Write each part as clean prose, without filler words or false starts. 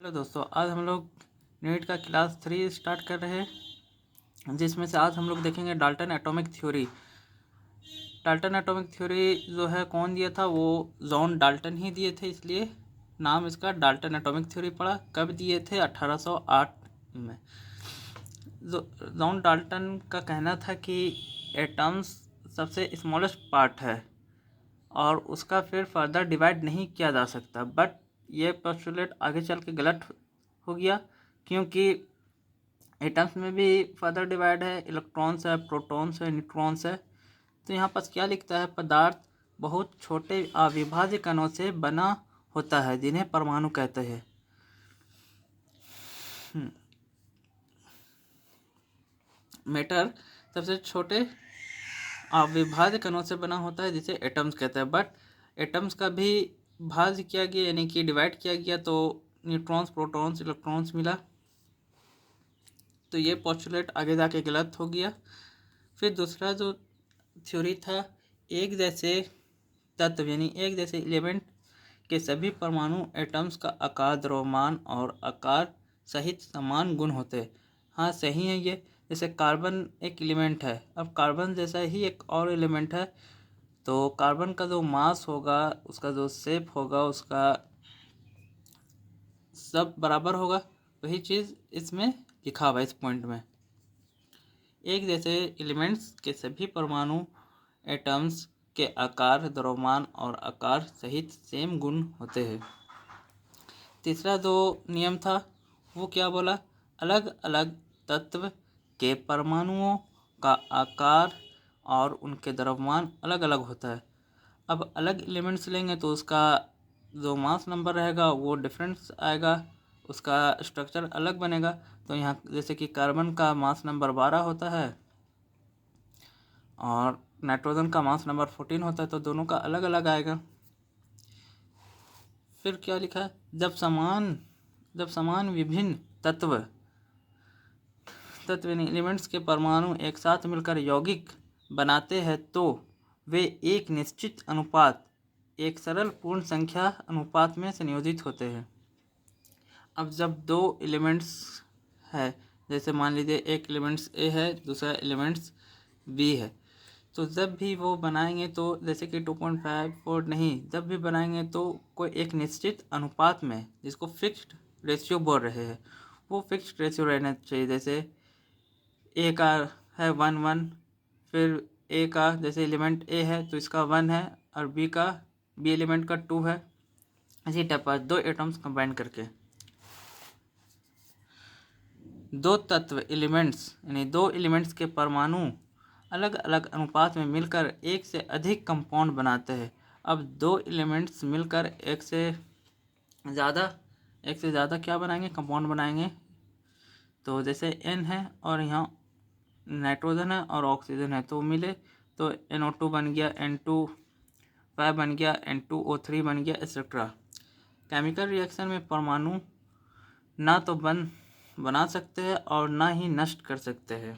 Hello दोस्तों, आज हम लोग नीट का क्लास 3 स्टार्ट कर रहे हैं, जिसमें से आज हम लोग देखेंगे Dalton atomic theory. Dalton atomic theory जो है कौन दिया था, वो जॉन डाल्टन ही दिए थे, इसलिए नाम इसका डाल्टन एटॉमिक थ्योरी पड़ा। कब दिए थे? 1808 में। जॉन डाल्टन का कहना था कि एटम्स सबसे स्मॉलेस्ट पार्ट है और उसका फिर फर्दर डिवाइड नहीं किया जा सकता। बट ये पोस्टुलेट आगे चल के गलत हो गया, क्योंकि एटम्स में भी फर्दर डिवाइड है, इलेक्ट्रॉन्स है, प्रोटॉन्स है, न्यूट्रॉन्स है। तो यहाँ पर क्या लिखता है? पदार्थ बहुत छोटे अविभाज्य कणों से बना होता है जिन्हें परमाणु कहते हैं। मैटर सबसे छोटे अविभाज्य कणों से बना होता है जिसे एटम्स कहते हैं। बट एटम्स का भी भाज्य किया गया, यानी कि डिवाइड किया गया, तो न्यूट्रॉन्स, प्रोटॉन्स, इलेक्ट्रॉन्स मिला। तो ये पोस्टुलेट आगे जाके गलत हो गया। फिर दूसरा जो थ्योरी था, एक जैसे तत्व यानी एक जैसे एलिमेंट के सभी परमाणु एटम्स का आकार, द्रव्यमान और आकार सहित समान गुण होते हैं। हाँ, सही है ये। जैसे कार्बन एक एलिमेंट है, अब कार्बन जैसा ही एक और एलिमेंट है, तो कार्बन का जो मास होगा, उसका जो शेप होगा, उसका सब बराबर होगा। वही चीज़ इसमें लिखा हुआ है इस पॉइंट में। एक जैसे एलिमेंट्स के सभी परमाणु एटम्स के आकार, द्रव्यमान और आकार सहित सेम गुण होते हैं। तीसरा जो नियम था वो क्या बोला? अलग अलग तत्व के परमाणुओं का आकार और उनके द्रव्यमान अलग अलग होता है। अब अलग एलिमेंट्स लेंगे तो उसका जो मास नंबर रहेगा वो डिफरेंस आएगा, उसका स्ट्रक्चर अलग बनेगा। तो यहाँ जैसे कि कार्बन का मास नंबर 12 होता है और नाइट्रोजन का मास नंबर 14 होता है, तो दोनों का अलग अलग आएगा। फिर क्या लिखा है? जब समान विभिन्न तत्व यानी एलिमेंट्स के परमाणु एक साथ मिलकर यौगिक बनाते हैं तो वे एक निश्चित अनुपात, एक सरल पूर्ण संख्या अनुपात में संयोजित होते हैं। अब जब दो एलिमेंट्स है, जैसे मान लीजिए एक एलिमेंट्स ए है, दूसरा एलिमेंट्स बी है, तो जब भी वो बनाएंगे तो जैसे कि 2.54 नहीं, जब भी बनाएंगे तो कोई एक निश्चित अनुपात में, जिसको फिक्स्ड रेशियो बोल रहे हैं, वो फिक्स्ड रेशियो रहना चाहिए। जैसे ए का है 1:1, फिर ए का जैसे एलिमेंट ए है तो इसका 1 है और बी एलिमेंट का 2 है। इसी टाइप पर दो एटम्स कंबाइन करके दो तत्व एलिमेंट्स यानी दो एलिमेंट्स के परमाणु अलग अलग अनुपात में मिलकर एक से अधिक कंपाउंड बनाते हैं। अब दो एलिमेंट्स मिलकर एक से ज़्यादा क्या बनाएंगे? कंपाउंड बनाएंगे। तो जैसे N है और यहाँ नाइट्रोजन है और ऑक्सीजन है, तो मिले तो NO2 बन गया, N2 बन गया, N2O3 बन गया, एक्सेट्रा। केमिकल रिएक्शन में परमाणु ना तो बना सकते हैं और ना ही नष्ट कर सकते हैं।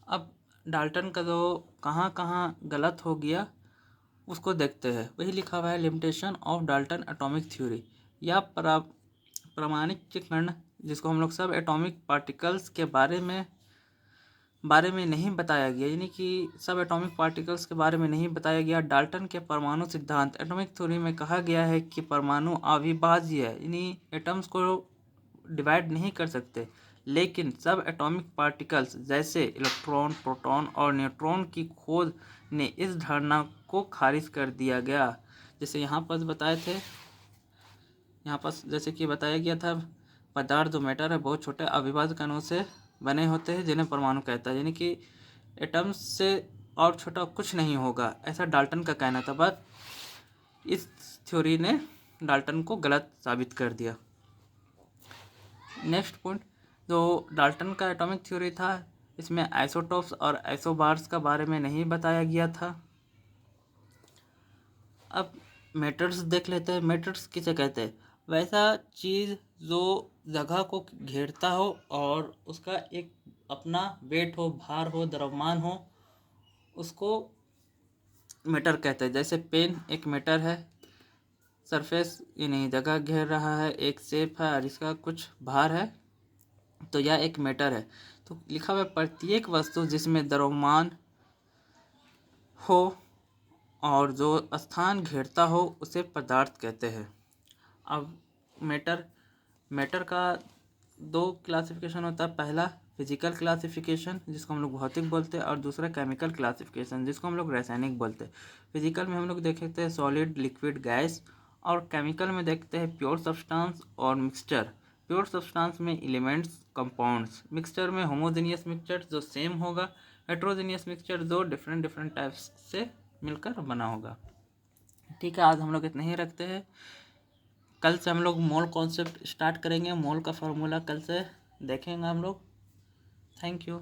अब डाल्टन का जो कहाँ कहाँ गलत हो गया उसको देखते हैं। वही लिखा हुआ है, limitation of Dalton atomic theory, या प्रमाणीकरण, जिसको हम लोग सब एटॉमिक पार्टिकल्स के बारे में नहीं बताया गया, यानी कि सब एटॉमिक पार्टिकल्स के बारे में नहीं बताया गया। डाल्टन के परमाणु सिद्धांत एटॉमिक थ्योरी में कहा गया है कि परमाणु अविभाज्य है, यानी एटम्स को डिवाइड नहीं कर सकते, लेकिन सब एटॉमिक पार्टिकल्स जैसे इलेक्ट्रॉन, प्रोटॉन और न्यूट्रॉन की खोज ने इस धारणा को खारिज कर दिया गया। जैसे यहाँ पर बताए थे, यहाँ पर जैसे कि बताया गया था, पदार्थ जो मैटर है बहुत छोटे अविभाज्य कणों से बने होते हैं जिन्हें परमाणु कहता है, यानी कि एटम्स से और छोटा कुछ नहीं होगा, ऐसा डाल्टन का कहना था। बट इस थ्योरी ने डाल्टन को गलत साबित कर दिया। नेक्स्ट पॉइंट, जो डाल्टन का एटॉमिक थ्योरी था, इसमें आइसोटोप्स और आइसोबार्स का बारे में नहीं बताया गया था। अब मैटर्स देख लेते हैं। मैटर्स किसे कहते हैं? वैसा चीज़ जो जगह को घेरता हो और उसका एक अपना वेट हो, भार हो, द्रव्यमान हो, उसको मैटर कहते हैं। जैसे पेन एक मैटर है, सरफेस यानी जगह घेर रहा है, एक शेप है और इसका कुछ भार है, तो यह एक मैटर है। तो लिखा हुआ है प्रत्येक वस्तु जिसमें द्रव्यमान हो और जो स्थान घेरता हो उसे पदार्थ कहते हैं। अब मैटर मैटर का दो क्लासिफिकेशन होता है। पहला फिजिकल क्लासिफिकेशन जिसको हम लोग भौतिक बोलते हैं, और दूसरा केमिकल क्लासिफिकेशन जिसको हम लोग रासायनिक बोलते हैं। फिजिकल में हम लोग देखते हैं सॉलिड, लिक्विड, गैस, और केमिकल में देखते हैं प्योर सब्सटेंस और मिक्सचर। प्योर सब्सटेंस में एलिमेंट्स, कंपाउंड्स, मिक्सचर में होमोजेनियस मिक्सचर जो सेम होगा, हेट्रोजेनियस मिक्सचर जो डिफरेंट डिफरेंट टाइप्स से मिलकर बना होगा। ठीक है, आज हम लोग इतना ही रखते हैं। कल से हम लोग मोल कॉन्सेप्ट स्टार्ट करेंगे। मोल का फार्मूला कल से देखेंगे हम लोग। Thank you.